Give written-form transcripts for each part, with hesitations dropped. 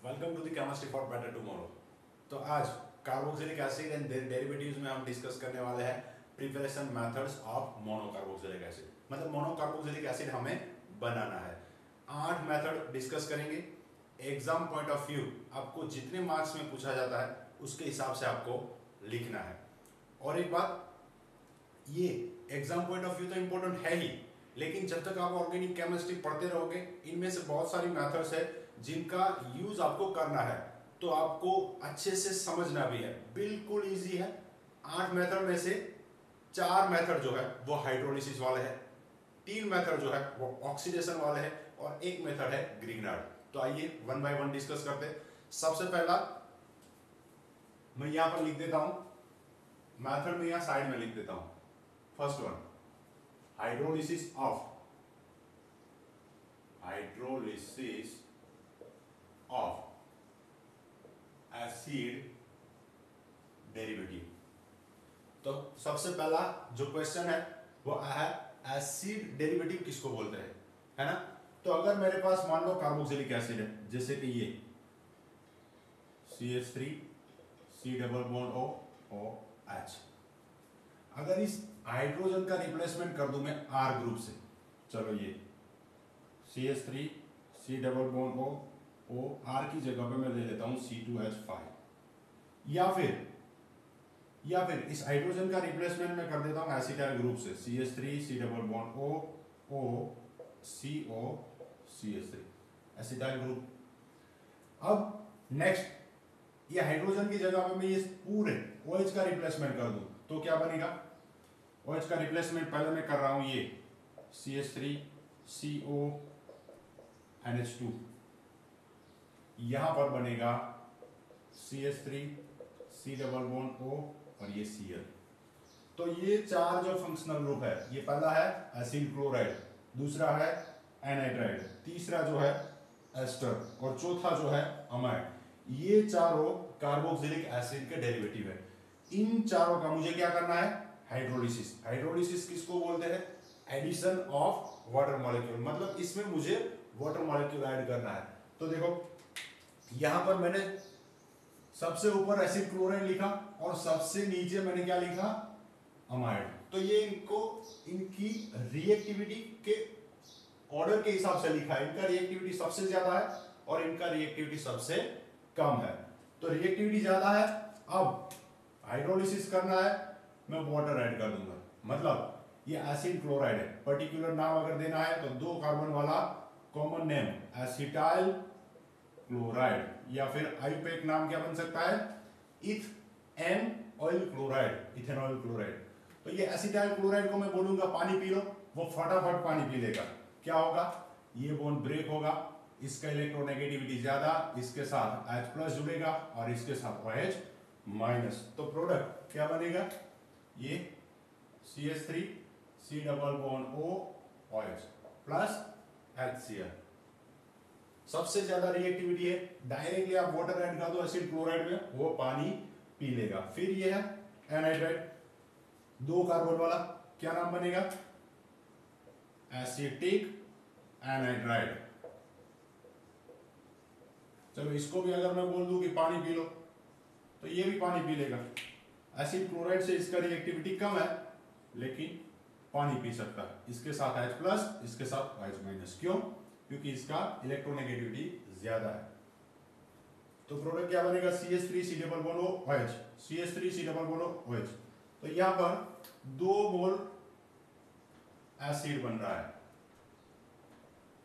Welcome to the chemistry for better tomorrow. तो आज carboxylic acid and their derivatives में हम डिस्कस करने वाले हैं preparation methods of monocarboxylic acid. मतलब मोनोकार्बोक्सिलिक एसिड हमें बनाना है। 8 मेथड डिस्कस करेंगे। एग्जाम पॉइंट ऑफ व्यू आपको जितने मार्क्स में पूछा जाता है उसके हिसाब से आपको लिखना है। और एक बात, ये एग्जाम पॉइंट ऑफ व्यू तो इंपॉर्टेंट है ही, लेकिन जब तक आप ऑर्गेनिक केमिस्ट्री पढ़ते रहोगे इनमें से बहुत सारी मेथड्स है जिनका यूज आपको करना है, तो आपको अच्छे से समझना भी है। बिल्कुल इजी है। 8 मेथड में से 4 मेथड जो है वो हाइड्रोलिसिस वाले हैं, 3 मेथड जो है वो ऑक्सीडेशन वाले हैं और एक मेथड है ग्रिग्नार्ड। तो आइए वन बाय वन डिस्कस करते हैं। सबसे पहला मैं यहां पर लिख देता हूं, मेथड में यहां साइड में लिख देता हूं। First one, hydrolysis of acid derivative. तो सबसे पहला जो क्वेश्चन है वो है एसिड डेरिवेटिव किसको बोलते हैं, है ना। तो अगर मेरे पास मान लो कार्बोक्सिलिक एसिड है, जैसे कि ये CH3 C double bond OH, अगर इस हाइड्रोजन का रिप्लेसमेंट कर दूं मैं R ग्रुप से, चलो ये CH3 C double bond OR की जगह पे मैं ले लेता हूं C2H5, या फिर इस हाइड्रोजन का रिप्लेसमेंट मैं कर देता हूं एसिटाइल ग्रुप से CH3 C double bond O CO CH3, acetyl group. अब नेक्स्ट ये हाइड्रोजन की जगह पे मैं ये पूरे OH का रिप्लेसमेंट कर दूं तो क्या बनेगा। OH का रिप्लेसमेंट पहले मैं कर रहा हूं ये CH3 CO NH2, यहां पर बनेगा CH3 C double bond O और ये Cl। तो ये 4 जो फंक्शनल ग्रुप है, ये पहला है एसिल क्लोराइड, दूसरा है एनाइड्राइड, तीसरा जो है एस्टर और चौथा जो है अमाइड। ये चारों कार्बोक्सिलिक एसिड के डेरिवेटिव है। इन चारों का मुझे क्या करना है, हाइड्रोलिसिस। हाइड्रोलिसिस किसको बोलते हैं, एडिशन ऑफ वाटर मॉलिक्यूल, मतलब इसमें मुझे वाटर मॉलिक्यूल ऐड करना है। तो देखो यहां पर मैंने सबसे ऊपर एसिड क्लोराइड लिखा और सबसे नीचे मैंने क्या लिखा, अमाइड। तो ये इनकी रिएक्टिविटी के ऑर्डर के हिसाब से लिखा है। इनका रिएक्टिविटी सबसे ज्यादा है और इनका रिएक्टिविटी सबसे कम है। तो रिएक्टिविटी ज्यादा है, अब हाइड्रोलिसिस करना है, मैं वाटर ऐड कर दूंगा। मतलब ये एसिड क्लोराइड है, पर्टिकुलर नाम अगर देना है तो 2 कार्बन वाला कॉमन नेम एसिटाइल क्लोराइड, या फिर आईयूपैक नाम क्या बन सकता है, ethane oil chloride, ethanol chloride. तो ये एसिटाइल क्लोराइड को मैं बोलूंगा पानी पी लो, वो फटाफट पानी पी लेगा। क्या होगा, ये बॉन्ड ब्रेक होगा, इसका इलेक्ट्रोनेगेटिविटी ज्यादा, इसके साथ H+ जुड़ेगा और इसके साथ OH-। तो प्रोडक्ट क्या बनेगा, ये CH3 C double bond OH plus HCl। सबसे ज्यादा रिएक्टिविटी है, डायरेक्टली आप वाटर ऐड कर दो एसिड क्लोराइड में, वो पानी पी लेगा। फिर ये है एनाइड्राइड, 2 कार्बन वाला, क्या नाम बनेगा, एसिटिक एनाइड्राइड। चलो इसको भी अगर मैं बोल दूं कि पानी पी लो तो ये भी पानी पी लेगा। एसिड क्लोराइड से इसका रिएक्टिविटी कम है लेकिन पानी पी सकता है, इसके साथ H+, इसके साथ OH-। क्यों, क्योंकि इसका इलेक्ट्रोनेगेटिविटी ज्यादा है। तो प्रोडक्ट क्या बनेगा, CH3 C double bond OH, CH3 C double bond OH। तो यहां पर 2 मोल एसिड बन रहा है,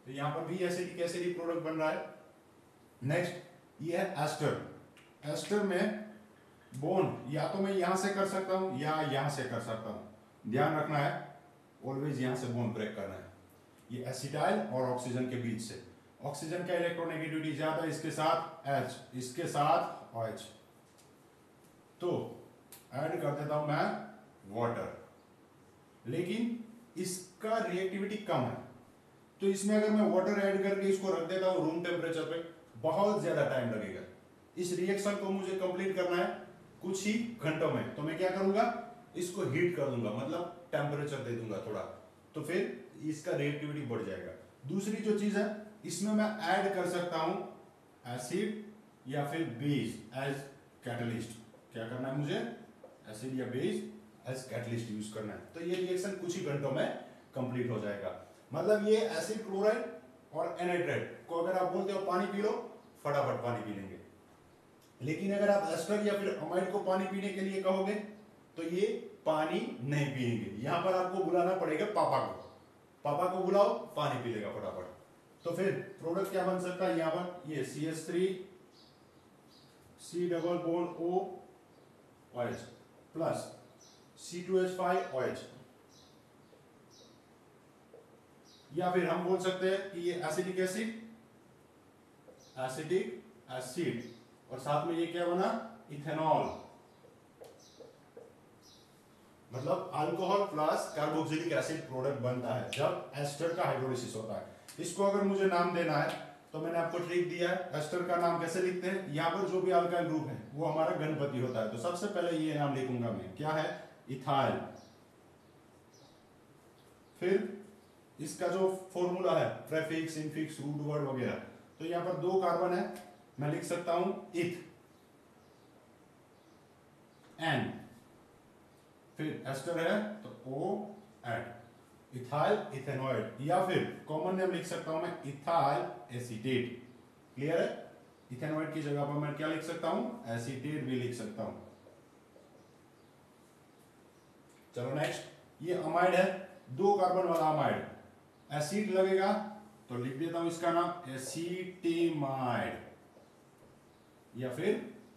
तो यहां पर भी एसिडिक एसिड प्रोडक्ट बन रहा है। नेक्स्ट ये है एस्टर। एस्टर में बॉन्ड या तो मैं यहां से कर सकता हूं या यहां से कर सकता हूं। ध्यान रखना है, ऑलवेज यहां से बॉन्ड ब्रेक करना है। ये एसिटाइल और ऑक्सीजन के बीच से, ऑक्सीजन का इलेक्ट्रोनेगेटिविटी ज्यादा, इसके साथ H, इसके साथ OH। तो ऐड कर देता हूं मैं वाटर, लेकिन इसका रिएक्टिविटी कम है, तो इसमें अगर मैं वाटर ऐड करके इसको रख देता हूं रूम टेम्परेचर पे, बहुत ज्यादा टाइम लगेगा। इस रिएक्शन को मुझे कंप्लीट करना है कुछ ही घंटों में, तो मैं क्या करूंगा, इसको हीट कर दूंगा, मतलब टेम्परेचर दे दूंगा थोड़ा, तो फिर इसका रिएक्टिविटी बढ़ जाएगा। दूसरी जो चीज है, इसमें मैं ऐड कर सकता हूं एसिड या फिर बेस एज कैटलिस्ट। क्या करना है मुझे? एसिड या बेस एज कैटलिस्ट यूज करना है। तो ये रिएक्शन कुछ ही घंटों में कंप्लीट हो जाएगा। मतलब ये एसिड क्लोराइड और एनाइड्राइड को अगर आप बोलते हो पानी पी लो, फटाफट पानी पी लेंगे। लेकिन अगर आप एस्टर या फिर अमाइड को पानी पीने के लिए कहोगे तो ये पानी नहीं पिएंगे। यहां पर आपको बुलाना पड़ेगा पापा को। पापा को बुलाओ, पानी पी लेगा फटाफट। तो फिर प्रोडक्ट क्या बन सकता है? यहां पर ये CH3 C double bond O OH plus C2H5 OH, या फिर हम बोल सकते हैं कि ये एसिडिक एसिड, एसिडिक एसिड, और साथ में ये क्या बना? इथेनॉल। मतलब alcohol plus carboxylic acid product बनता है जब एस्टर का हाइड्रोलिसिस होता है। इसको अगर मुझे नाम देना है तो मैंने आपको ट्रिक दिया है। एस्टर का नाम कैसे लिखते हैं? यहाँ पर जो भी अल्काइल ग्रुप है वो हमारा गणपति होता है। तो सबसे पहले ये नाम लिखूंगा मैं, क्या है? इथाइल। फिर इसका जो फॉर्मूला है, प्रेफिक्स, इनफिक्स, रूट वर्ड वगैरह, तो यहाँ पर 2 कार्बन है, मैं लिख सकता हूं इथ एन। फिर एस्टर है तो O एड, इथाइल इथेनॉइड, या फिर कॉमन नेम लिख सकता हूं मैं इथाइल एसीटेट। क्लियर है? इथेनॉइड की जगह पर मैं क्या लिख सकता हूं? एसीटेट भी लिख सकता हूं। चलो नेक्स्ट, ये अमाइड है, 2 कार्बन वाला अमाइड। एसिड लगेगा तो लिख देता हूं इसका नाम एसीटेमाइड या फिर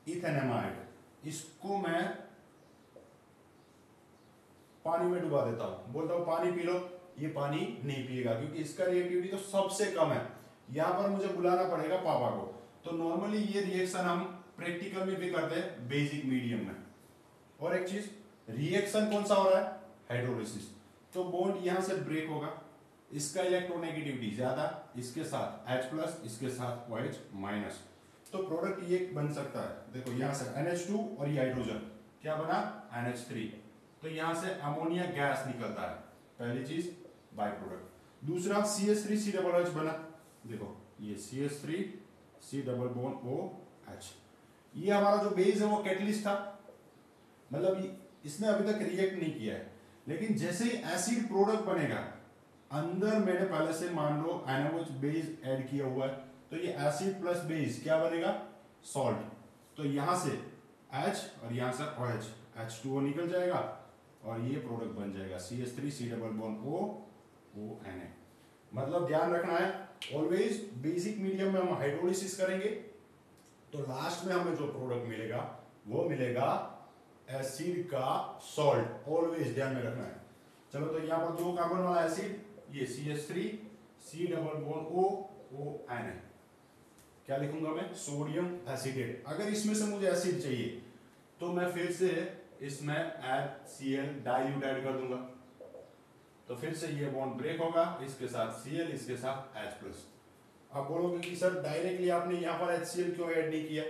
इथेनेमाइड। इसको मैं पानी में डुबा देता हूं, बोलता हूं पानी पी लो। ये पानी नहीं पिएगा क्योंकि इसका रिएक्टिविटी तो सबसे कम है। यहां पर मुझे बुलाना पड़ेगा पापा को। तो नॉर्मली ये रिएक्शन हम प्रैक्टिकल में भी करते हैं बेसिक मीडियम में। और एक चीज, रिएक्शन कौन सा हो रहा है? हाइड्रोलिसिस। तो बॉन्ड यहां से ब्रेक होगा, इसका इलेक्ट्रोनेगेटिविटी ज्यादा, इसके साथ H+, इसके साथ OH माइनस। तो प्रोडक्ट ये बन सकता है, देखो यहां से NH2 और ये हाइड्रोजन क्या बना? NH3। तो यहां से अमोनिया गैस निकलता है, पहली चीज बाय प्रोडक्ट। दूसरा CH3 C डबल H बना, देखो ये CH3 C double bond OH। ये हमारा जो बेस है वो कैटलिस्ट था, मतलब इसने अभी तक रिएक्ट नहीं किया है। लेकिन जैसे ही एसिड प्रोडक्ट बनेगा, अंदर मैंने पहले से मान लो NaOH बेस ऐड किया हुआ है, तो ये एसिड प्लस बेस क्या बनेगा? सॉल्ट। तो यहां से H और यहां से OH, H2O निकल जाएगा और ये प्रोडक्ट बन जाएगा CH3 C double bond O ONA। मतलब ध्यान रखना है, ऑलवेज बेसिक मीडियम में हम हाइड्रोलिसिस करेंगे तो लास्ट में हमें जो प्रोडक्ट मिलेगा वो मिलेगा एसिड का सॉल्ट। ऑलवेज ध्यान में रखना है। चलो तो यहाँ पर 2 कार्बन वाला एसिड, ये CH3 C double bond O ONA, क्या लिखूंगा मैं? Sodium acetate. अगर इसमें से मुझे एसिड चाहिए तो मैं फिर से इसमें HCl डाइल्यूट ऐड कर दूंगा, तो फिर से ये बॉन्ड ब्रेक होगा, इसके साथ Cl, इसके साथ H+। आप बोलोगे कि सर डायरेक्टली आपने यहाँ पर HCl क्यों ऐड नहीं किया?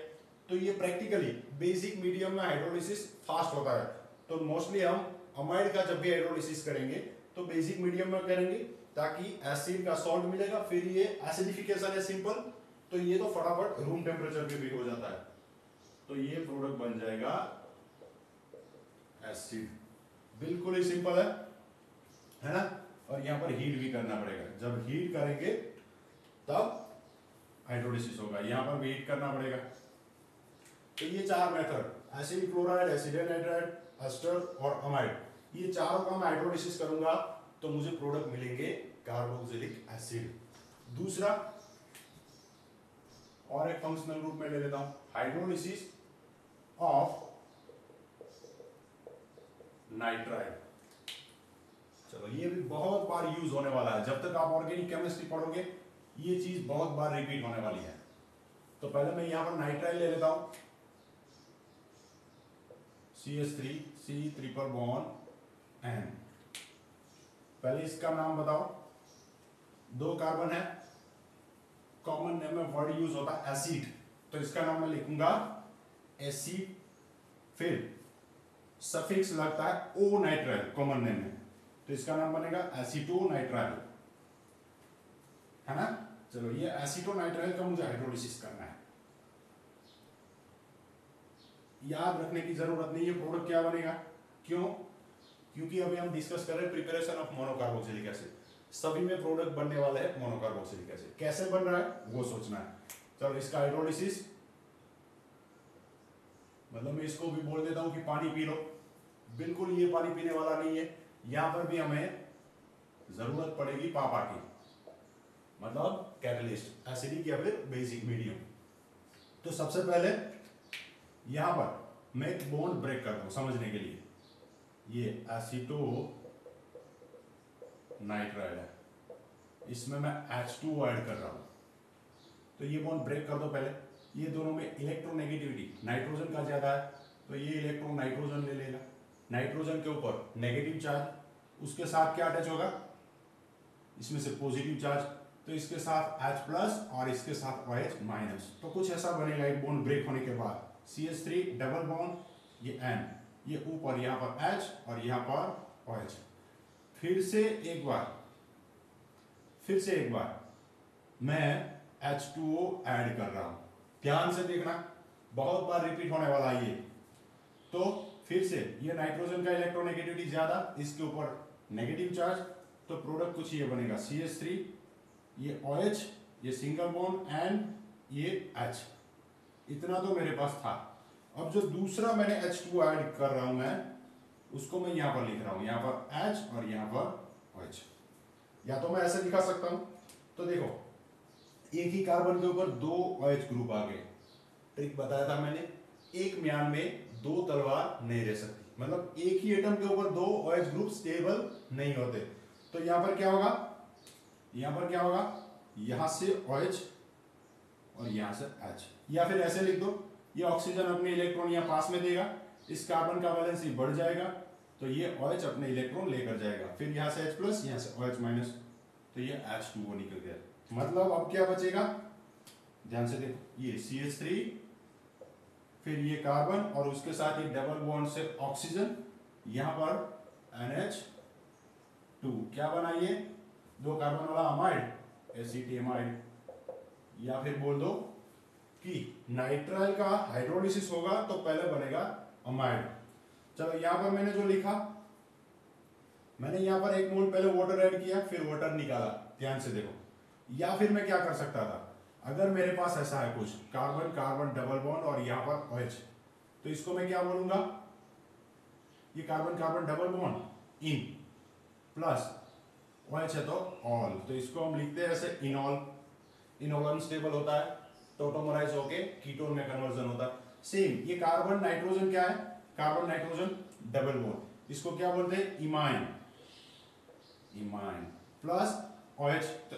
तो ये प्रैक्टिकली बेसिक मीडियम में हाइड्रोलिसिस फास्ट होता है। तो मोस्टली हम अमाइड का जब भी हाइड्रोलिसिस करेंगे तो बेसिक मीडियम में करेंगे ताकि एसिड का सॉल्ट मिलेगा। फिर ये एसिडिफिकेशन है सिंपल, तो ये तो फटाफट रूम टेम्परेचर पे भी हो जाता है। तो ये प्रोडक्ट बन जाएगा एसिड। बिल्कुल ही सिंपल है ना? और यहाँ पर हीट भी करना पड़ेगा, जब हीट करेंगे तब हाइड्रोलिसिस होगा, यहाँ पर भी हीट करना पड़ेगा। तो ये 4 method, acid chloride, acid anhydride, ester और अमाइड, ये चारों का मैं हाइड्रोलिसिस करूंगा तो मुझे प्रोडक्ट मिलेंगे कार्बोक्सिलिक एसिड। दूसरा और एक फंक्शनल ग्रुप में ले लेता हूं, हाइड्रोलिसिस ऑफ नाइट्राइड। चलो ये भी बहुत बार यूज होने वाला है, जब तक आप ऑर्गेनिक केमिस्ट्री पढ़ोगे ये चीज बहुत बार रिपीट होने वाली है। तो पहले मैं यहां पर नाइट्राइल ले लेता हूं, CH3 C triple bond N। पहले इसका नाम बताओ, 2 कार्बन है, कॉमन नेम में वर्ड यूज होता है एसिड, तो इसका नाम मैं लिखूंगा एसिड। फिर सफिक्स लगता है O नाइट्राइल कॉमन नेम में, तो इसका नाम बनेगा एसीटोनाइट्राइल, है ना? चलो ये एसीटोनाइट्राइल का मुझे हाइड्रोलिसिस करना है। याद रखने की जरूरत नहीं है प्रोडक्ट क्या बनेगा। क्यों? क्योंकि अभी हम डिस्कस कर रहे हैं प्रिपरेशन ऑफ मोनोकार्बोक्सिलिक एसिड। सभी में प्रोडक्ट बनने वाला है मोनोकार्बोक्सिलिक एसिड। कैसे बन रहा है वो सोचना है। चलो इसका हाइड्रोलिसिस, मतलब मैं इसको भी बोल देता हूं कि पानी पी लो, बिल्कुल ये पानी पीने वाला नहीं है। यहां पर भी हमें जरूरत पड़ेगी पापा की, मतलब कैटलिस्ट, एसिडिक या फिर बेसिक मीडियम। तो सबसे पहले यहां पर मैं एक बॉन्ड ब्रेक करता हूं समझने के लिए। ये एसिटो नाइट्राइल है, इसमें मैं H2 ऐड कर रहा हूं, तो ये बॉन्ड ब्रेक कर दो पहले। ये दोनों में इलेक्ट्रोनेगेटिविटी नाइट्रोजन का ज्यादा है, तो ये इलेक्ट्रॉन नाइट्रोजन ले लेगा। नाइट्रोजन के ऊपर नेगेटिव चार्ज, उसके साथ क्या अटैच होगा, इसमें से पॉजिटिव चार्ज, तो इसके साथ H प्लस और इसके साथ OH माइनस। तो कुछ ऐसा बनेगा एक बॉन्ड ब्रेक होने के बाद। CH3 डबल बॉन्ड, ये N, ये ऊपर यहाँ पर H और यहाँ पर OH। फिर से एक बार मैं H2O ऐड कर रहा हूं, ध्यान से देखना, बहुत बार रिपीट होने वाला ये। तो फिर से ये नाइट्रोजन का इलेक्ट्रोनेगेटिविटी ज्यादा, इसके ऊपर नेगेटिव चार्ज, तो प्रोडक्ट कुछ ये बनेगा CH3, ये OH, ये सिंगल बॉन्ड एंड ये H। इतना तो मेरे पास था। अब जो दूसरा मैंने H2 ऐड कर रहा हूं मैं, उसको मैं यहां पर लिख रहा हूं, यहां पर H और यहां पर OH। या तो मैं ऐसे दिखा सकता हूं, तो देखो एक ही कार्बन के ऊपर दो OH ग्रुप आ गए। ट्रिक बताया था मैंने, एक म्यान में दो तलवार नहीं रह सकती, मतलब एक ही एटम के ऊपर दो OH ग्रुप स्टेबल नहीं होते। तो यहां पर क्या होगा, यहां से OH और यहां से H, या फिर ऐसे लिख दो, ये ऑक्सीजन अपने इलेक्ट्रॉन यहां पास में देगा, इस कार्बन का वैलेंसी बढ़ जाएगा, तो ये OH अपने इलेक्ट्रॉन लेकर जाएगा, फिर यहां से H प्लस, यहां से OH माइनस, तो ये H2O निकल गया। मतलब अब क्या बचेगा, ध्यान से देखो, ये CH3, फिर ये कार्बन और उसके साथ ये डबल बॉन्ड से ऑक्सीजन, यहां पर NH2, क्या बना ये, दो कार्बन वाला अमाइड, एसिटेमाइड, या फिर बोल दो कि नाइट्राइल का हाइड्रोलिसिस होगा तो पहले बनेगा अमाइड। चलो यहां पर मैंने जो लिखा, मैंने यहां पर एक मोल पहले वाटर ऐड किया, फिर वाटर निकाला, ध्यान से देखो। या फिर मैं क्या कर सकता था, अगर मेरे पास ऐसा है कुछ कार्बन कार्बन डबल बॉन्ड और यहां पर OH, तो इसको मैं क्या बोलूंगा, ये carbon carbon double bond in plus OH है तो ऑल, तो इसको हम लिखते हैं ऐसे इनॉल। इनॉल अनस्टेबल होता है, टोटोमराइज होके कीटोन में कन्वर्जन होता है। सेम ये कार्बन नाइट्रोजन क्या है, कार्बन नाइट्रोजन डबल बॉन्ड, इसको क्या बोलते हैं, इमाइन प्लस OH, तो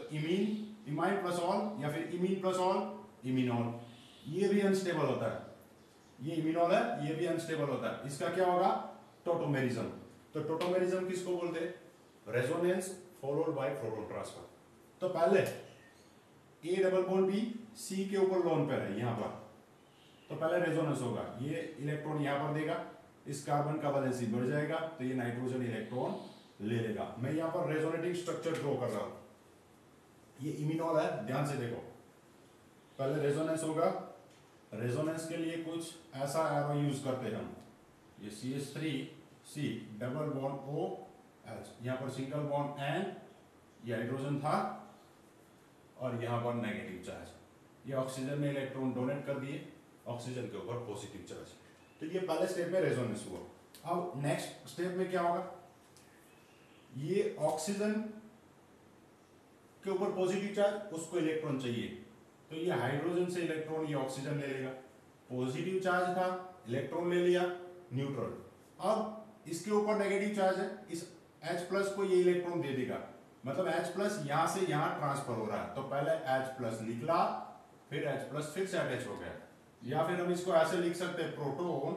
इमाइन प्लस ऑल, या फिर इमीन प्लस ऑल, इमिनॉल। ये भी अनस्टेबल होता है, ये इमिनॉल है, ये भी अनस्टेबल होता है। इसका क्या होगा, टोटोमेरिज्म। तो टोटोमेरिज्म किसको बोलते हैं, resonance followed by proton transfer. तो पहले A double bond B C के ऊपर लोन पेयर है यहां पर, तो पहले रेजोनेंस होगा, ये इलेक्ट्रॉन यहां पर देगा, इस कार्बन का वैलेंसी बढ़ जाएगा, तो ये नाइट्रोजन इलेक्ट्रॉन ले लेगा। मैं यहां पर रेजोनेटिंग स्ट्रक्चर ड्रॉ कर रहा हूं, ये इमिनॉल है, ध्यान से देखो, पहले रेजोनेंस होगा, रेजोनेंस के लिए कुछ ऐसा एरो यूज करते हैं हम, ये CH3C डबल बॉन्ड OH, यहां पर सिंगल बॉन्ड N, ये हाइड्रोजन था और यहां पर नेगेटिव चार्ज, ये ऑक्सीजन ने इलेक्ट्रॉन डोनेट कर दिए, ऑक्सीजन के ऊपर पॉजिटिव चार्ज। तो ये पहले स्टेप में रेजोनेंस हुआ। अब नेक्स्ट स्टेप में क्या होगा, ये ऑक्सीजन के ऊपर पॉजिटिव चार्ज, उसको इलेक्ट्रॉन चाहिए, तो ये हाइड्रोजन से इलेक्ट्रॉन ये ऑक्सीजन ले लेगा, पॉजिटिव चार्ज था, इलेक्ट्रॉन ले लिया, न्यूट्रल। अब इसके ऊपर नेगेटिव चार्ज है, इस H प्लस को ये इलेक्ट्रॉन दे देगा, मतलब H प्लस यहां से यहां ट्रांसफर हो रहा है, तो पहले H प्लस निकला, फिर H प्लस फिर से अटैच हो गया, या फिर हम इसको ऐसे लिख सकते हैं, प्रोटॉन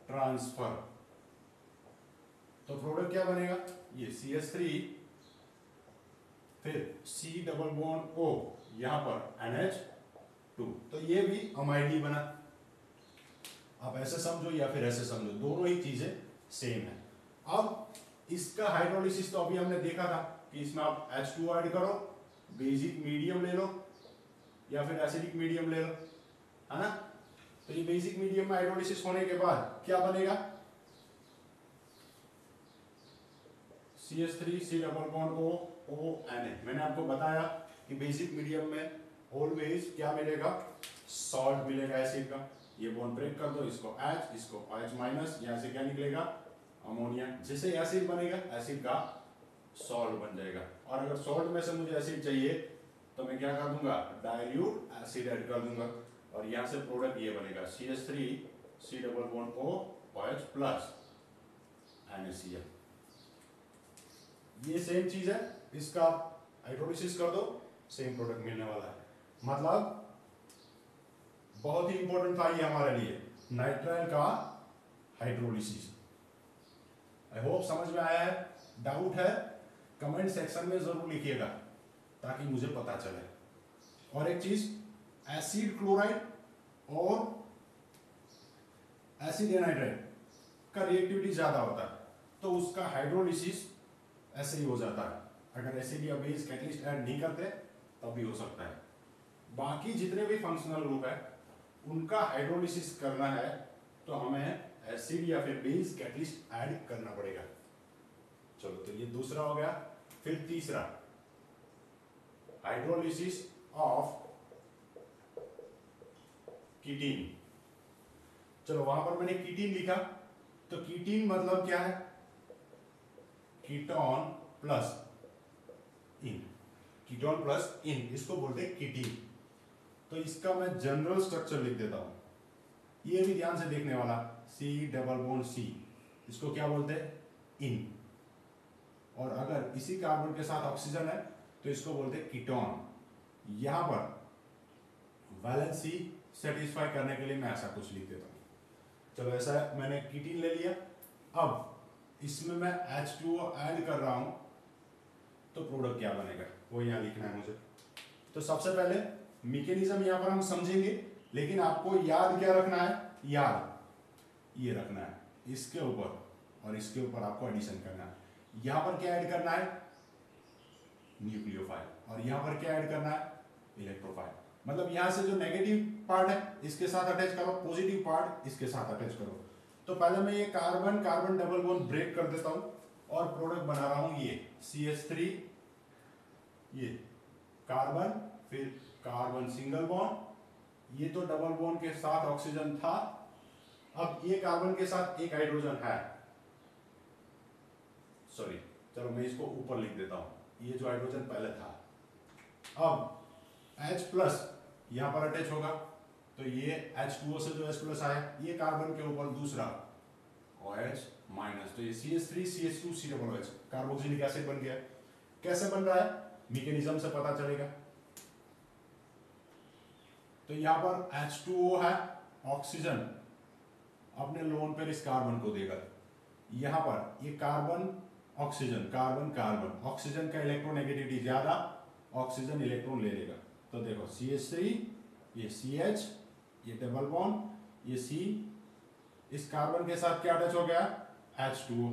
ट्रांसफर। तो प्रोडक्ट क्या बनेगा, ये CH3, फिर C डबल बॉन्ड O, यहां पर NH2, तो ये भी अमाइड ही बना। आप ऐसे समझो या फिर ऐसे समझो, दोनों ही चीजें सेम है। अब इसका हाइड्रोलिसिस तो अभी हमने देखा था कि इसमें आप H2 ऐड करो, बेसिक मीडियम ले लो या फिर एसिडिक मीडियम ले लो, है ना। तो ये बेसिक मीडियम में हाइड्रोलिसिस होने के बाद क्या बनेगा, CH3 C double bond O Na। मैंने आपको बताया कि बेसिक मीडियम में ऑलवेज क्या मिलेगा, सॉल्ट मिलेगा एसिड का। ये बॉन्ड ब्रेक कर दो, इसको H, इसको OH माइनस, यहाँ से क्या निकलेगा, अमोनिया। जैसे एसिड बनेगा एसिड का सॉल्ट बन जाएगा। और अगर सॉल्ट में से मुझे एसिड चाहिए तो मैं क्या कर दूंगा, डाइल्यूट एसिड ऐड कर दूंगा, और यहाँ से प्रोडक्ट ये बनेगा CH3 C double bond O OH plus NaCl। ये सेम चीज है, इसका हाइड्रोलिसिस कर दो, सेम प्रोडक्ट मिलने वाला है। मतलब बहुत ही इंपॉर्टेंट था ये हमारे लिए, नाइट्राइल का हाइड्रोलिसिस। आई होप समझ में आया है। डाउट है कमेंट सेक्शन में जरूर लिखिएगा ताकि मुझे पता चले। और एक चीज, एसिड क्लोराइड और एसिड एनाइड्राइड का रिएक्टिविटी ज्यादा होता है, तो उसका हाइड्रोलिसिस ऐसे ही हो जाता है। अगर एसिड या बेस कैटलिस्ट ऐड नहीं करते तब भी हो सकता है। बाकी जितने भी फंक्शनल ग्रुप है उनका हाइड्रोलिसिस करना है तो हमें एसिड या फिर बेस कैटलिस्ट ऐड करना पड़ेगा। चलो, तो ये दूसरा हो गया। फिर तीसरा, हाइड्रोलिसिस ऑफ कीटीन। चलो, वहां पर मैंने कीटीन लिखा, तो कीटीन मतलब क्या है, कीटोन प्लस इन। कीटोन प्लस इन, इसको बोलते हैं कीटीन। तो इसका मैं जनरल स्ट्रक्चर लिख देता हूं, ये भी ध्यान से देखने वाला। C डबल बॉन्ड C, इसको क्या बोलते हैं, इन। और अगर इसी कार्बन के साथ ऑक्सीजन है तो इसको बोलते हैं कीटोन। यहां पर वैलेंसी सेटिस्फाई करने के लिए मैं ऐसा कुछ लिख देता हूं। चलो, ऐसा है, मैंने कीटीन ले लिया। अब इसमें मैं H2O ऐड कर रहा हूं तो प्रोडक्ट क्या बनेगा वो यहां लिखना है मुझे। तो सबसे पहले मैकेनिज्म यहां पर हम समझेंगे, लेकिन आपको याद क्या रखना है, याद ये रखना है, इसके ऊपर और इसके ऊपर आपको एडिशन करना है। यहां पर क्या ऐड करना है, न्यूक्लियोफाइल, और यहां पर क्या ऐड करना है, इलेक्ट्रोफाइल। मतलब यहां से जो नेगेटिव पार्ट है इसके साथ अटैच करो, पॉजिटिव पार्ट इसके साथ अटैच करो। तो पहले मैं ये carbon carbon double bond break कर देता हूं और प्रोडक्ट बना रहा हूं ये CH3, ये कार्बन, फिर कार्बन सिंगल बॉन्ड, ये तो डबल बॉन्ड के साथ ऑक्सीजन था, अब ये कार्बन के साथ एक हाइड्रोजन है, सॉरी, चलो मैं इसको ऊपर लिख देता हूं, ये जो हाइड्रोजन पहले था। अब H प्लस यहां पर अटैच होगा, तो ये H2O से जो H प्लस आया, ये कार्बन के ऊपर दूसरा OH माइनस, तो ये CH3 CH2 C double OH carboxylic acid बन गया। कैसे बन रहा है, मैकेनिज्म से पता चलेगा। तो यहां पर H2O है, ऑक्सीजन अपने लोन पर इस कार्बन को देगा। यहां पर ये carbon oxygen, carbon carbon, oxygen का इलेक्ट्रोनेगेटिविटी ज्यादा, ऑक्सीजन इलेक्ट्रॉन ले लेगा। तो देखो CH3, ये CH, ये डबल बॉन्ड, ये C, इस कार्बन के साथ क्या अटैच हो गया, H2O।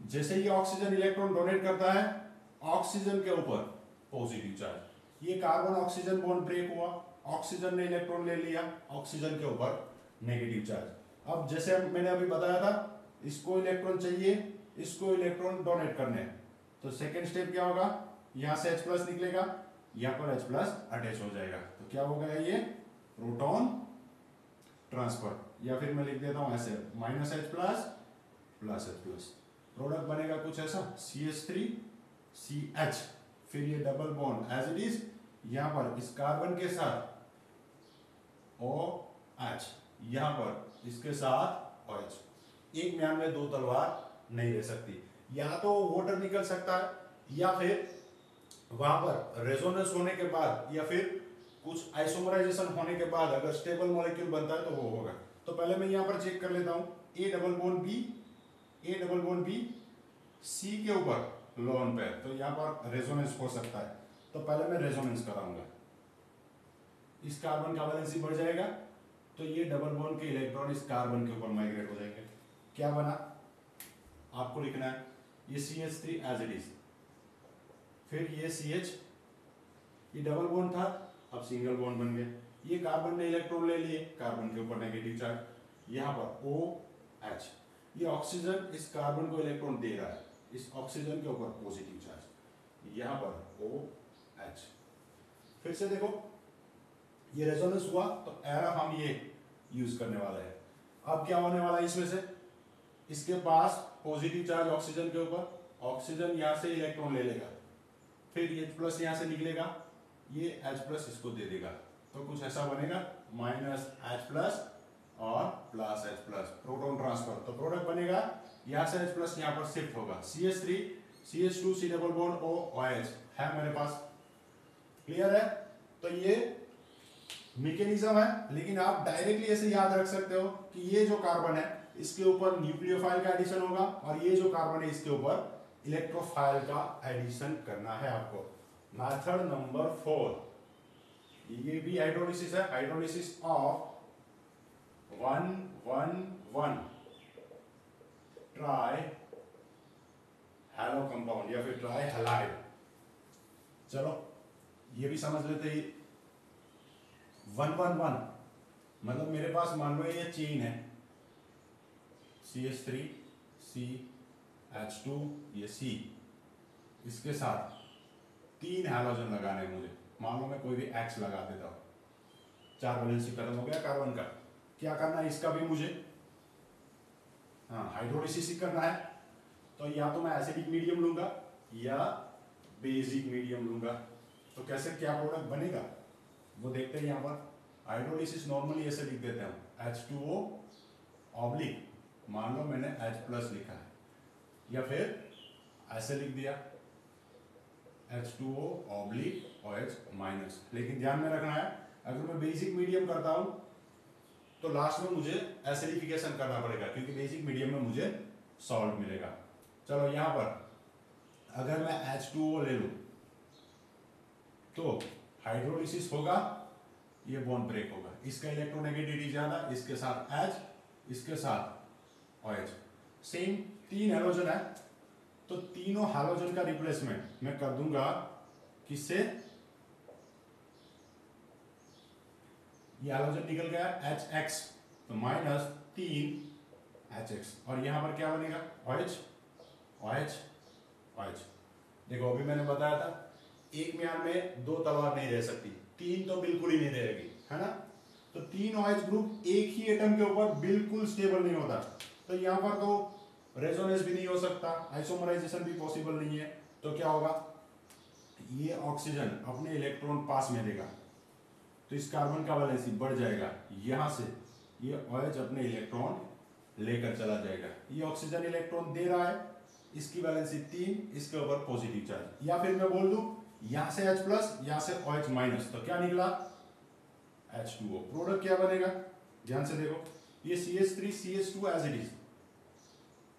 जैसे ही ऑक्सीजन इलेक्ट्रॉन डोनेट करता है, ऑक्सीजन के ऊपर पॉजिटिव चार्ज, ये कार्बन ऑक्सीजन बॉन्ड ब्रेक हुआ, ऑक्सीजन ने इलेक्ट्रॉन ले लिया, ऑक्सीजन के ऊपर नेगेटिव चार्ज। अब जैसे मैंने अभी बताया था, इसको इलेक्ट्रॉन चाहिए, इसको इलेक्ट्रॉन डोनेट करने हैं, तो सेकेंड स्टेप क्या होगा, यहां से H प्लस निकलेगा, यहां पर H प्लस अटैच हो जाएगा, तो क्या हो गया, ये प्रोटॉन ट्रांसफर, या फिर मैं लिख देता हूं ऐसे minus H plus plus H plus. Product बनेगा कुछ ऐसा CH3 CH, फिर ये double bond as it is, यहां पर इस कार्बन के साथ OH, यहां पर इसके साथ OH। एक म्यान में दो तलवार नहीं रह सकती, या तो वाटर निकल सकता है या फिर वहां पर रेजोनेंस होने के बाद या फिर कुछ आइसोमराइजेशन होने के बाद अगर स्टेबल मॉलिक्यूल बनता है तो वो होगा। तो पहले मैं यहां पर चेक कर लेता हूं, A double bond B, A double bond B C के ऊपर लोन पे, तो यहां पर रेजोनेंस हो सकता है, तो पहले मैं रेजोनेंस कराऊंगा, इस कार्बन का वैलेंसी बढ़ जाएगा, तो ये डबल बॉन्ड के इलेक्ट्रॉन इस कार्बन के ऊपर माइग्रेट हो जाएंगे। क्या बना, आपको लिखना है, ये CH3 एज इट इज, फिर ये CH, ये डबल बॉन्ड था, अब सिंगल बॉन्ड बन गया। ये कार्बन ने इलेक्ट्रॉन ले लिए, कार्बन के ऊपर नेगेटिव चार्ज, यहाँ पर OH, ये ऑक्सीजन इस कार्बन को इलेक्ट्रॉन दे रहा है, इस ऑक्सीजन के ऊपर पॉजिटिव चार्ज, यहाँ पर OH। फिर से देखो ये रेजोनेंस हुआ तो एरर हम ये यूज करने वाले हैं। अब क्या होने वाला है इसमें से, इसके पास पॉजिटिव चार्ज ऑक्सीजन के ऊपर, ऑक्सीजन यहाँ से इलेक्ट्रॉन ले लेगा, फिर H+ यहाँ से निकलेगा, ये H+ इसको दे देगा, तो कुछ ऐसा बनेगा -H+ और +H+, प्रोटॉन ट्रांसफर। तो प्रोडक्ट बनेगा, यहाँ से H+ यहाँ पर शिफ्ट होगा, CH3 CH2 C double bond OH है मेरे पास। क्लियर है? तो ये मैकेनिज्म है, लेकिन आप डायरेक्टली ऐसे याद रख सकते हो कि ये जो कार्बन है इसके ऊपर न्यूक्लियोफाइल का एडिशन होगा, और ये जो कार्बन है इसके ऊपर इलेक्ट्रोफाइल का एडिशन करना है आपको। मेथड नंबर 4, ये भी हाइड्रोलिसिस है, hydrolysis of 1,1,1 try hello compound या फिर ट्राई हैलाइड। चलो ये भी समझ लेते हैं। 1,1,1 मतलब मेरे पास मान लो ये चेन है, CH3 CH2 ये C, इसके साथ 3 हैलोजन लगाने हैं मुझे। मान लो मैं कोई भी X लगा देता हूँ, 4 वैलेंसी खत्म हो गया कार्बन का। क्या करना है इसका भी मुझे, हाँ हाइड्रोलिसिस ही करना है। तो या तो मैं एसिडिक मीडियम लूंगा या बेसिक मीडियम लूंगा। तो कैसे क्या प्रोडक्ट बनेगा वो देखते हैं। यहाँ पर हाइड्रोलिसिस नॉर्मली ऐसे लिख देते हैं, H2O ऑब्लिक, मान लो मैंने H+ लिखा है, या फिर ऐसे लिख दिया H2O ऑब्लिक OH-। लेकिन ध्यान में रखना है, अगर मैं बेसिक मीडियम करता हूं तो लास्ट में मुझे एसिडिफिकेशन करना पड़ेगा, क्योंकि बेसिक मीडियम में मुझे सॉल्ट मिलेगा। चलो यहां पर अगर मैं H2O ले लूं तो हाइड्रोलिसिस होगा, ये बॉन्ड ब्रेक होगा, इसका इलेक्ट्रोनेगेटिविटी ज्यादा, इसके साथ H, इसके साथ OH, सेम 3 हैलोजन है, तो तीनों हैलोजन का रिप्लेसमेंट मैं कर दूंगा किससे, ये हैलोजन निकल गया HX, तो -3 HX, और यहां पर क्या बनेगा OH OH OH। देखो अभी मैंने बताया था एक म्यान में 2 तलवार नहीं रह सकती, 3 तो बिल्कुल ही नहीं रहेगी, है ना। तो 3 OH ग्रुप एक ही एटम के ऊपर बिल्कुल स्टेबल नहीं होता, तो यहाँ पर तो रेजोनेंस भी नहीं हो सकता, आइसोमराइजेशन भी पॉसिबल नहीं है। तो क्या होगा, ये ऑक्सीजन अपने इलेक्ट्रॉन पास में देगा, तो इस कार्बन का वैलेंसी बढ़ जाएगा, यहां से ये OH अपने इलेक्ट्रॉन लेकर चला जाएगा। ये ऑक्सीजन इलेक्ट्रॉन दे रहा है, इसकी वैलेंसी 3, इसके ऊपर पॉजिटिव चार्ज, या फिर मैं बोल दूं यहां से H+, यहां से OH-, तो क्या निकला H2O। प्रोडक्ट क्या बनेगा, ध्यान से देखो, ये CH3 CH2 as it is,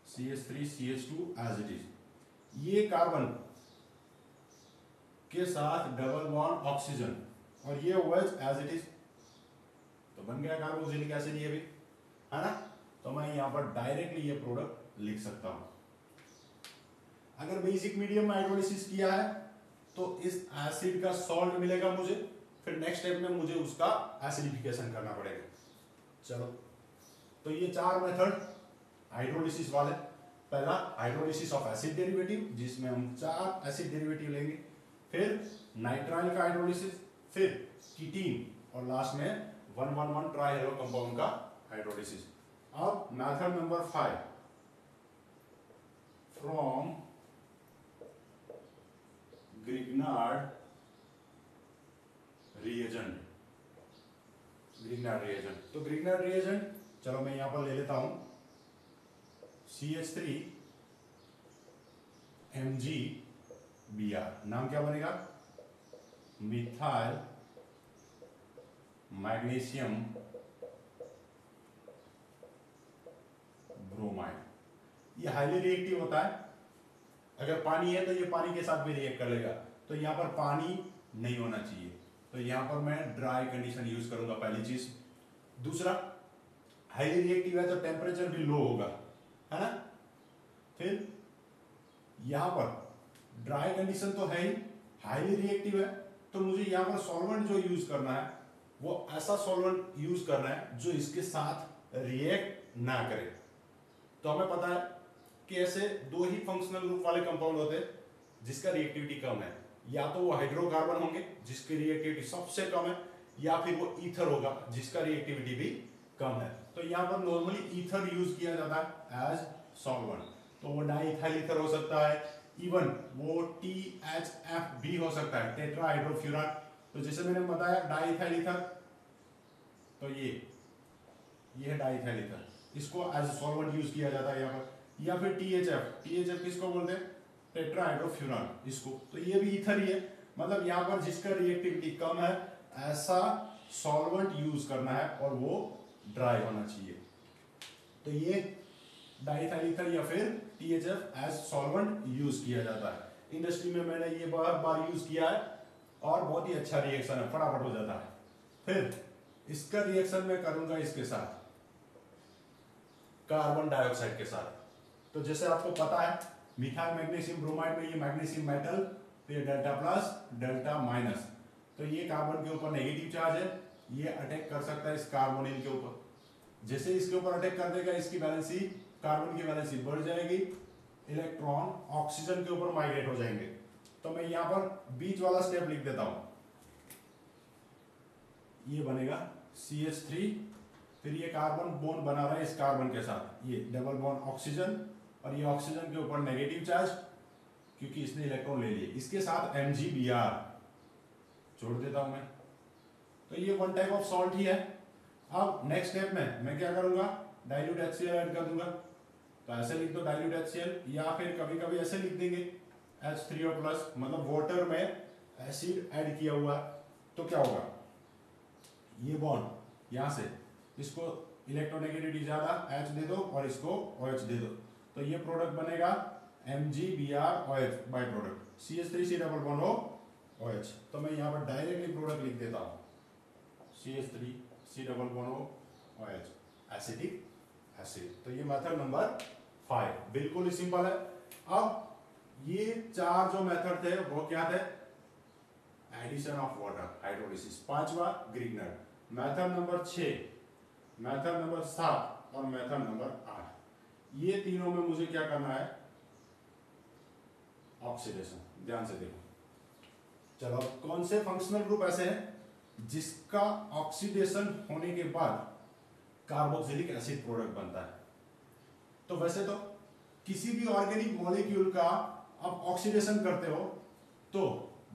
CH3 CH2 as it is, ये कार्बन के साथ डबल बॉन्ड ऑक्सीजन, और ये OH एज इट इज, तो बन गया कार्बोक्सिलिक एसिड, ये भी है ना। तो मैं यहां पर डायरेक्टली ये प्रोडक्ट लिख सकता हूं। अगर बेसिक मीडियम में हाइड्रोलिसिस किया है तो इस एसिड का सॉल्ट मिलेगा मुझे, फिर नेक्स्ट स्टेप में मुझे उसका एसिडिफिकेशन करना पड़ेगा। चलो तो ये 4 मेथड हाइड्रोलिसिस वाले। पहला हाइड्रोलिसिस ऑफ एसिड डेरिवेटिव, जिसमें हम 4 एसिड डेरिवेटिव लेंगे, फिर नाइट्राइल का हाइड्रोलिसिस, फिर कीटीन, और लास्ट में 1,1,1 ट्राई हैलो कंपाउंड का हाइड्रोलिसिस। अब method number 5, from Grignard reagent, Grignard reagent. तो ग्रिग्नार्ड रिएजेंट, चलो मैं यहां पर ले लेता हूं CH3 MgBr, नाम क्या बनेगा, मिथाइल मैग्नीशियम ब्रोमाइड। ये हाईली रिएक्टिव होता है, अगर पानी है तो ये पानी के साथ भी रिएक्ट कर लेगा, तो यहां पर पानी नहीं होना चाहिए, तो यहां पर मैं ड्राई कंडीशन यूज करूंगा, पहली चीज। दूसरा, हाईली रिएक्टिव है तो टेम्परेचर भी लो होगा, है ना। फिर यहां पर ड्राई कंडीशन तो है ही, हाईली रिएक्टिव है तो मुझे यहाँ पर सॉल्वेंट जो यूज करना है वो ऐसा सॉल्वेंट यूज करना है जो इसके साथ रिएक्ट ना करे। तो हमें पता है कि ऐसे दो ही फंक्शनल ग्रुप वाले कंपाउंड होते हैं जिसका रिएक्टिविटी कम है, या तो वो हाइड्रोकार्बन होंगे जिसकी रिएक्टिविटी सबसे कम है, या फिर वो ईथर होगा जिसका रिएक्टिविटी भी कम है। तो यहाँ पर नॉर्मली ईथर यूज किया जाता है एज सॉल्वेंट, तो वो डाइइथाइल ईथर हो सकता है, इवन वो THF भी हो सकता है, टेट्राहाइड्रोफ्यूरान। तो जैसे मैंने बताया डाइइथाइल ईथर, तो ये है डाइइथाइल ईथर, इसको एज सॉल्वेंट यूज किया जाता है यहाँ पर। या फिर THF किसको बोलते हैं, टेट्राहाइड्रोफ्यूरान इसको, तो ये भी ईथर ही है। मतलब यहाँ पर जिसका रिएक्टिविटी कम है ऐसा सॉल्वेंट यूज करना है और वो ड्राई होना चाहिए। तो ये डाइइथाइल ईथर या फिर THF एज सॉल्वेंट यूज किया जाता है। इंडस्ट्री में मैंने ये बहुत बार यूज किया है और बहुत ही अच्छा रिएक्शन है, फटाफट हो जाता है। फिर इसका रिएक्शन मैं करूंगा इसके साथ, कार्बन डाइऑक्साइड के साथ। तो जैसे आपको पता है मिथाइल मैग्नीशियम ब्रोमाइड में ये मैग्नीशियम मेटल, तो ये डेल्टा प्लस डेल्टा माइनस, तो ये कार्बन के ऊपर नेगेटिव चार्ज है, ये अटैक कर सकता है इस कार्बोनिल के ऊपर। जैसे इसके ऊपर अटैक कर देगा इसकी वैलेंसी, कार्बन की वैलेंसी बढ़ जाएगी, इलेक्ट्रॉन ऑक्सीजन के ऊपर माइग्रेट हो जाएंगे। तो मैं यहां पर बीच वाला स्टेप लिख देता हूं, ये बनेगा CH3, फिर ये कार्बन बॉन्ड बना रहा है इस कार्बन के साथ, ये डबल बॉन्ड ऑक्सीजन, और ये ऑक्सीजन के ऊपर नेगेटिव चार्ज क्योंकि इसने इलेक्ट्रॉन ले लिए, इसके साथ MgBr जोड़ देता हूं मैं। तो ये वन टाइप ऑफ सॉल्ट ही है। अब नेक्स्ट स्टेप में मैं क्या करूंगा, डाइल्यूट HCl ऐड कर दूंगा। तो ऐसे लिख दो डाइल्यूट HCl, या फिर कभी कभी ऐसे लिख देंगे H3O+, मतलब वाटर में एसिड ऐड किया हुआ। तो क्या होगा, ये बॉन्ड यहां से इसको इलेक्ट्रोनेगेटिविटी ज्यादा H दे दो और इसको OH दे दो, तो ये प्रोडक्ट बनेगा MgBrOH by product, CH3C double bond OH। तो मैं यहाँ पर डायरेक्टली प्रोडक्ट लिख देता हूँ, CH3C double bond OH, acetic acid. तो ये मेथड नंबर 5 बिल्कुल ही सिंपल है। अब ये चार जो मेथड थे वो क्या थे, एडिशन ऑफ वाटर, हाइड्रोलिसिस, पांचवा ग्रिग्नर, मेथड नंबर 6, मेथड नंबर 7 और मेथड नंबर 8। ये तीनों में मुझे क्या करना है, ऑक्सीडेशन। ध्यान से देखो, चलो कौन से फंक्शनल ग्रुप ऐसे हैं जिसका ऑक्सीडेशन होने के बाद कार्बोक्सिलिक एसिड प्रोडक्ट बनता है। तो वैसे तो किसी भी ऑर्गेनिक मॉलिक्यूल का आप ऑक्सीडेशन करते हो तो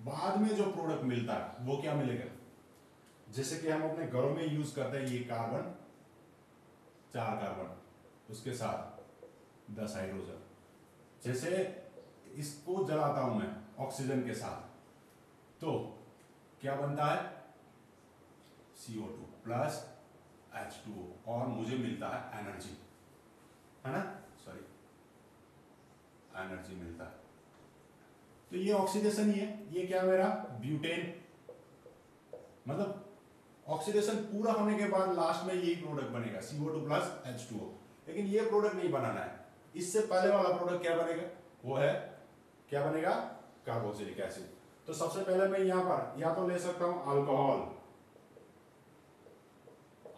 बाद में जो प्रोडक्ट मिलता है वो क्या मिलेगा, जैसे कि हम अपने घरों में यूज करते हैं, ये कार्बन, 4 कार्बन, उसके साथ 10 हाइड्रोजन। जैसे इसको जलाता हूं मैं ऑक्सीजन के साथ, तो क्या बनता है, CO2 प्लस H2O, और मुझे मिलता है एनर्जी, है ना, सॉरी, एनर्जी मिलता है। तो ये ऑक्सीडेशन ही है। ये क्या मेरा ब्यूटेन, मतलब ऑक्सीडेशन पूरा होने के बाद लास्ट में यही प्रोडक्ट बनेगा, CO2 प्लस H2O। लेकिन ये प्रोडक्ट नहीं बनाना है, इससे पहले वाला प्रोडक्ट क्या बनेगा, वो है क्या बनेगा, कार्बोक्सिलिक एसिड। तो सबसे पहले मैं यहां पर या तो ले सकता हूं अल्कोहल,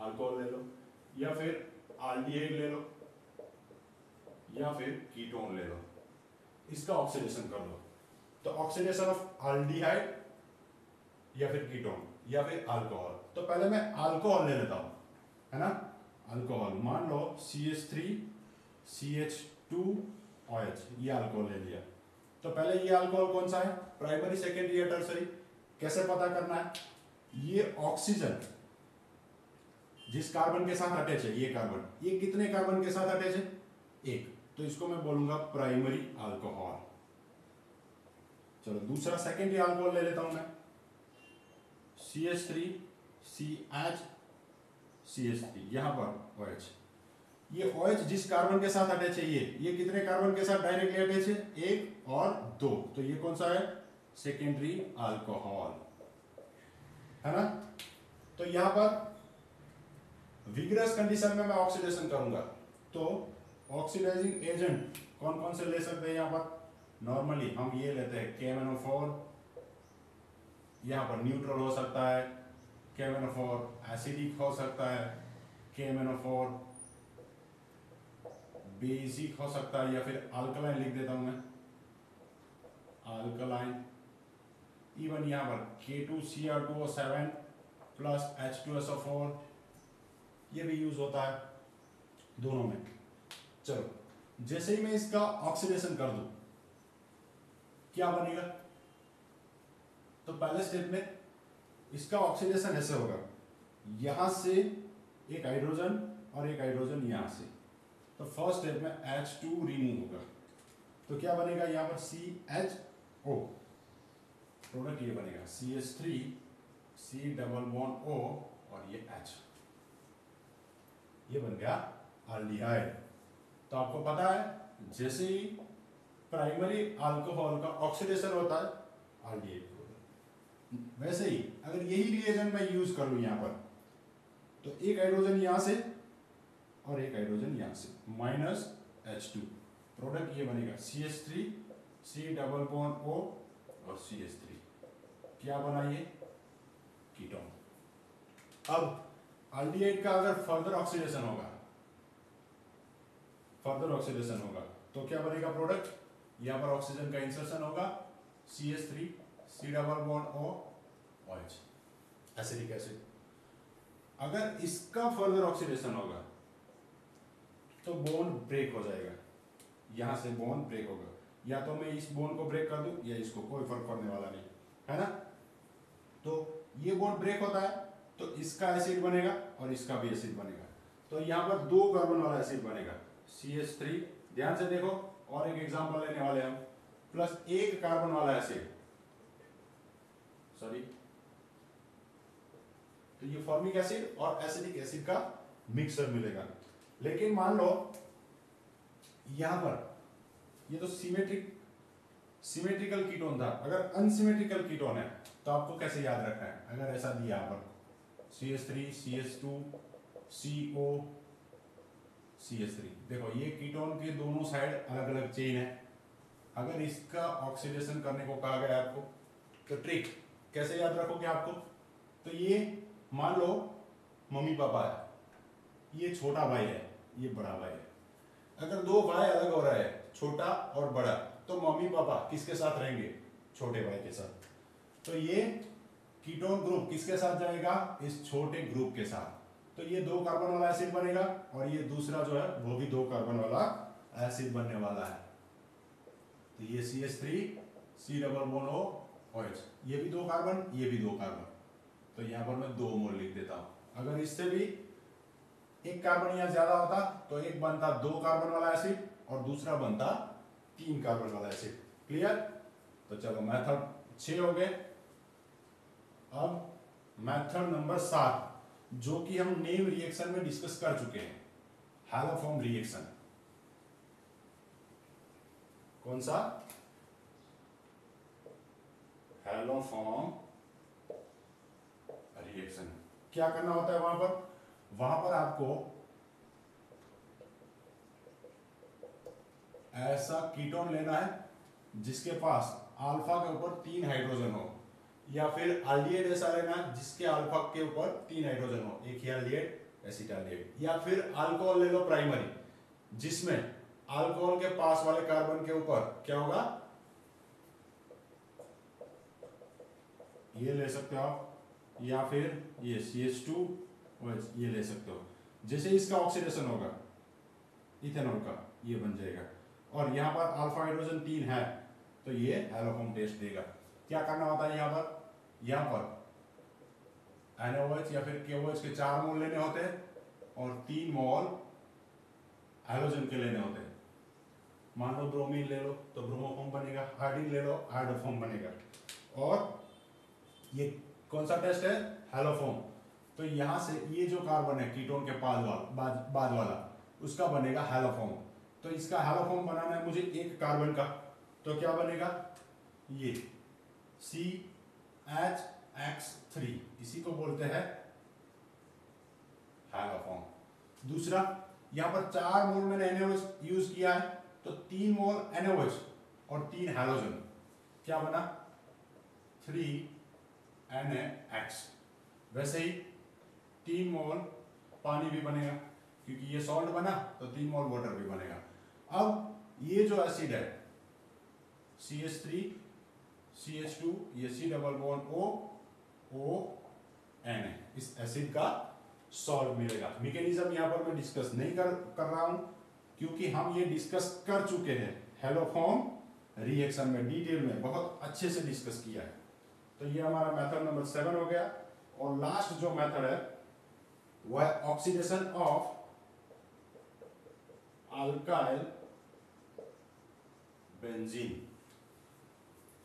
अल्कोहल ले लो, या फिर एल्डिहाइड ले लो, या फिर कीटोन ले लो, इसका ऑक्सीडेशन कर लो। तो ऑक्सीडेशन ऑफ एल्डिहाइड या फिर कीटोन या फिर अल्कोहल। तो पहले मैं अल्कोहल ले लेता हूं, है ना, अल्कोहल, मान लो CH3 CH2OH, ये अल्कोहल ले लिया। तो पहले ये अल्कोहल कौन सा है, प्राइमरी, सेकेंडरी या टर्सरी, कैसे पता करना है, ये ऑक्सीजन जिस कार्बन के साथ अटैच है, ये कार्बन, ये कितने कार्बन के साथ अटैच है, 1, तो इसको मैं बोलूंगा प्राइमरी अल्कोहल। चलो दूसरा सेकेंडरी अल्कोहल ले लेता हूं मैं, CH3 CH CH3, यहां पर OH, ये OH जिस कार्बन के साथ अटैच है, ये कितने कार्बन के साथ डायरेक्टली अटैच है, 1 और 2, तो ये कौन सा है, सेकेंडरी अल्कोहल, है ना। तो यहां पर विग्रस कंडीशन में मैं ऑक्सीडेशन करूंगा, तो ऑक्सीडाइजिंग एजेंट कौन कौन से ले सकते हैं यहां पर, नॉर्मली हम ये लेते हैं KMnO4, यहाँ पर न्यूट्रल हो सकता है, KMnO4 एसिडिक हो सकता है, KMnO4 बेसिक हो सकता है, या फिर अल्कलाइन लिख देता हूं मैं, अल्कलाइन। इवन यहाँ पर K2Cr2O7 प्लस H2SO4 ये भी यूज होता है दोनों में। चलो, जैसे ही मैं इसका ऑक्सीडेशन कर दूं क्या बनेगा, तो पहले स्टेप में इसका ऑक्सीडेशन ऐसे होगा, यहां से एक हाइड्रोजन और एक हाइड्रोजन यहां से, तो फर्स्ट स्टेप में H2 रिमूव होगा, तो क्या बनेगा यहां पर CHO, प्रोडक्ट ये बनेगा CH3 C double bond O और ये H, ये बन गया एल्डिहाइड। तो आपको पता है जैसे ही प्राइमरी अल्कोहल का ऑक्सीडेशन होता है एल्डिहाइड होता है, वैसे ही अगर यही रिएजेंट मैं यूज करूं यहां पर, तो एक हाइड्रोजन यहां से और एक हाइड्रोजन यहां से, माइनस H2, प्रोडक्ट ये बनेगा CH3 C double bond O और CH3, क्या बना ये कीटोन। अब एल्डिहाइड का अगर फर्दर ऑक्सीडेशन होगा, तो क्या बनेगा प्रोडक्ट, यहां पर ऑक्सीजन का इंसर्शन होगा, CH3 C double bond O OH, acidic acid. अगर इसका फर्दर ऑक्सीडेशन होगा तो बॉन्ड ब्रेक हो जाएगा, यहां से बॉन्ड ब्रेक होगा, या तो मैं इस बॉन्ड को ब्रेक कर दूं या इसको, कोई फर्क पड़ने वाला नहीं है ना। तो ये बॉन्ड ब्रेक होता है तो इसका एसिड बनेगा और इसका भी एसिड बनेगा, तो यहां पर 2 कार्बन वाला एसिड बनेगा CH3, ध्यान से देखो, और एक एग्जांपल लेने वाले हम, प्लस 1 कार्बन वाला एसिड, सॉरी, तो ये फॉर्मिक एसिड और एसिडिक एसिड का मिक्सर मिलेगा। लेकिन मान लो यहां पर ये तो सिमेट्रिकल कीटोन था, अगर अनसिमेट्रिकल कीटोन है तो आपको कैसे याद रखना है, अगर ऐसा दिया यहां पर CH3 CH2 CO CH3, देखो ये कीटोन के दोनों साइड अलग अलग चेन है, अगर इसका ऑक्सीडेशन करने को कहा गया आपको, तो ट्रिक कैसे याद रखोगे आपको, तो ये मान लो मम्मी पापा है, ये छोटा भाई है, ये बड़ा भाई है, अगर 2 भाई अलग हो रहा है, छोटा और बड़ा, तो मम्मी पापा किसके साथ रहेंगे, छोटे भाई के साथ, तो ये कीटोन ग्रुप किसके साथ जाएगा, इस छोटे ग्रुप के साथ, तो ये 2 कार्बन वाला एसिड बनेगा, और ये दूसरा जो है वो भी 2 कार्बन वाला एसिड बनने वाला है, तो ये CH3 C double bond O OH, ये भी 2 कार्बन, ये भी 2 कार्बन, तो यहां पर मैं 2 मोल लिख देता हूं। अगर इससे भी 1 कार्बन यहां ज्यादा होता तो एक बनता 2 कार्बन वाला एसिड और दूसरा बनता 3 कार्बन वाला एसिड, क्लियर। तो चलो मेथड 6 हो गए। अब मेथड नंबर 7, जो कि हम नेम रिएक्शन में डिस्कस कर चुके हैं, हैलोफॉर्म रिएक्शन। कौन सा, हैलोफॉर्म रिएक्शन। क्या करना होता है वहां पर आपको ऐसा कीटोन लेना है जिसके पास अल्फा के ऊपर 3 हाइड्रोजन हो, या फिर एल्डिहाइड ऐसा लेना है जिसके अल्फा के ऊपर 3 हाइड्रोजन हो, एक ही एल्डिहाइड एसिटाल्डिहाइड, या फिर अल्कोहल ले लो प्राइमरी, जिसमें अल्कोहल के पास वाले कार्बन के ऊपर क्या होगा, ये ले सकते हो आप, या फिर ये CH2 ये ले सकते हो। जैसे इसका ऑक्सीडेशन होगा इथेनॉल का, ये बन जाएगा, और यहाँ पर अल्फा हाइड्रोजन 3 है तो ये हैलोफॉर्म टेस्ट देगा। क्या करना होता है यहाँ पर NaOH या फिर KOH के 4 मोल लेने होते हैं और 3 मोल हाइड्रोजन के लेने होते हैं। मान लो ब्रोमीन ले लो तो ब्रोमोफॉर्म बनेगा, आयोडीन ले लो आयोडोफॉर्म बनेगा, और ये कौन सा टेस्ट है, हैलोफॉर्म। तो यहां से ये जो कार्बन है कीटोन के बाद वाला उसका बनेगा हैलोफॉर्म। तो इसका हैलोफॉर्म बनाना है मुझे एक कार्बन का, तो क्या बनेगा, ये CH3, इसी को बोलते हैं हैलोफॉर्म। दूसरा, यहां पर 4 मोल मैंने NaOH यूज किया है, तो 3 मोल NaOH और 3 हैलोजन, क्या बना 3 NaX। वैसे ही 3 मोल पानी भी बनेगा, क्योंकि ये सॉल्ट बना तो 3 मोल वाटर भी बनेगा। अब ये जो एसिड है CH3 CH2, ये C double bond O Na, इस एसिड का सॉल्ट मिलेगा। मैकेनिज्म यहाँ पर मैं डिस्कस नहीं कर रहा हूं, क्योंकि हम ये डिस्कस कर चुके हैं हेलोफॉर्म रिएक्शन में, डिटेल में बहुत अच्छे से डिस्कस किया है। तो ये हमारा मेथड नंबर 7 हो गया। और लास्ट जो मेथड है वो है ऑक्सीडेशन ऑफ अल्काइल बेंजीन।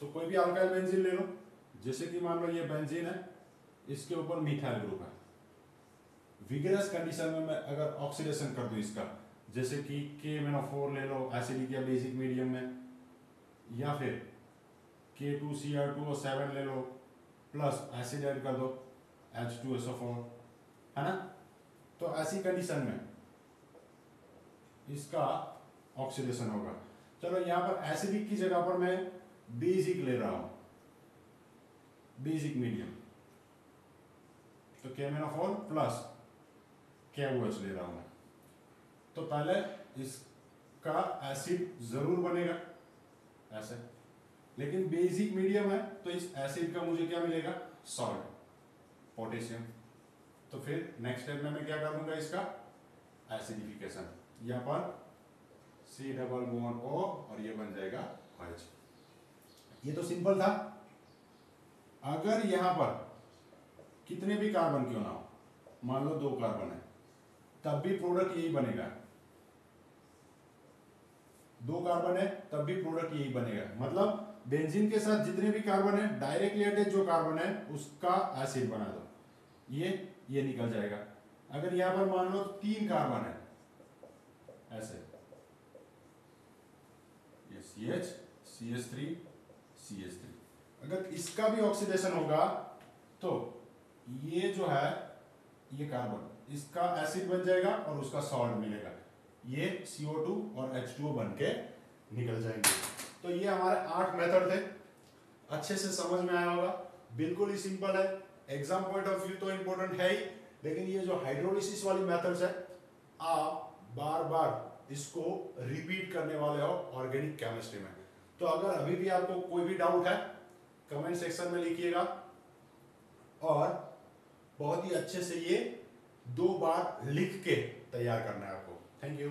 तो कोई भी अल्काइल बेंजीन ले लो, जैसे कि मान लो ये बेंजीन है, इसके ऊपर मिथाइल ग्रुप है। विगरस कंडीशन में मैं अगर ऑक्सीडेशन कर दूं इसका, जैसे कि K-4 ले लो एसिडिक या बेसिक मीडियम में, या फिर K2Cr2O7 ले लो प्लस एसिड ऐड कर दो H2SO4, है ना। तो ऐसी कंडीशन में इसका ऑक्सीडेशन होगा। चलो यहाँ पर एसिडिक की जगह पर मैं बेसिक ले रहा हूं, बेसिक मीडियम, तो K-4 प्लस KOH ले रहा हूं मैं। तो पहले इसका एसिड जरूर बनेगा ऐसे, लेकिन बेसिक मीडियम है तो इस एसिड का मुझे क्या मिलेगा, सॉल्ट, पोटेशियम। तो फिर नेक्स्ट स्टेप में मैं क्या कर दूंगा, इसका एसिडिफिकेशन। यहाँ पर C डबल बॉन्ड O और ये बन जाएगा OH। ये तो सिंपल था। अगर यहां पर कितने भी कार्बन क्यों ना हो, मान लो 2 कार्बन है, तब भी प्रोडक्ट यही बनेगा। 2 कार्बन है तब भी प्रोडक्ट यही बनेगा। मतलब बेंजीन के साथ जितने भी कार्बन है, डायरेक्टली अटैच जो कार्बन है उसका एसिड बना दो, ये निकल जाएगा। अगर यहां पर मान लो 3 कार्बन है ऐसे, ये CH CH3 CH3, अगर इसका भी ऑक्सीडेशन होगा तो ये जो है ये कार्बन, इसका एसिड बन जाएगा और उसका सॉल्ट मिलेगा, ये CO2 और H2O बन के निकल जाएंगे। तो ये हमारे 8 मेथड थे, अच्छे से समझ में आया होगा। बिल्कुल ही सिंपल है, एग्जाम पॉइंट ऑफ व्यू तो इंपॉर्टेंट है ही, लेकिन ये जो हाइड्रोलिसिस वाली मेथड्स है आप बार बार इसको रिपीट करने वाले हो ऑर्गेनिक केमिस्ट्री में। तो अगर अभी भी आपको कोई भी डाउट है कमेंट सेक्शन में लिखिएगा, और बहुत ही अच्छे से ये 2 बार लिख के तैयार करना है आपको। Thank you.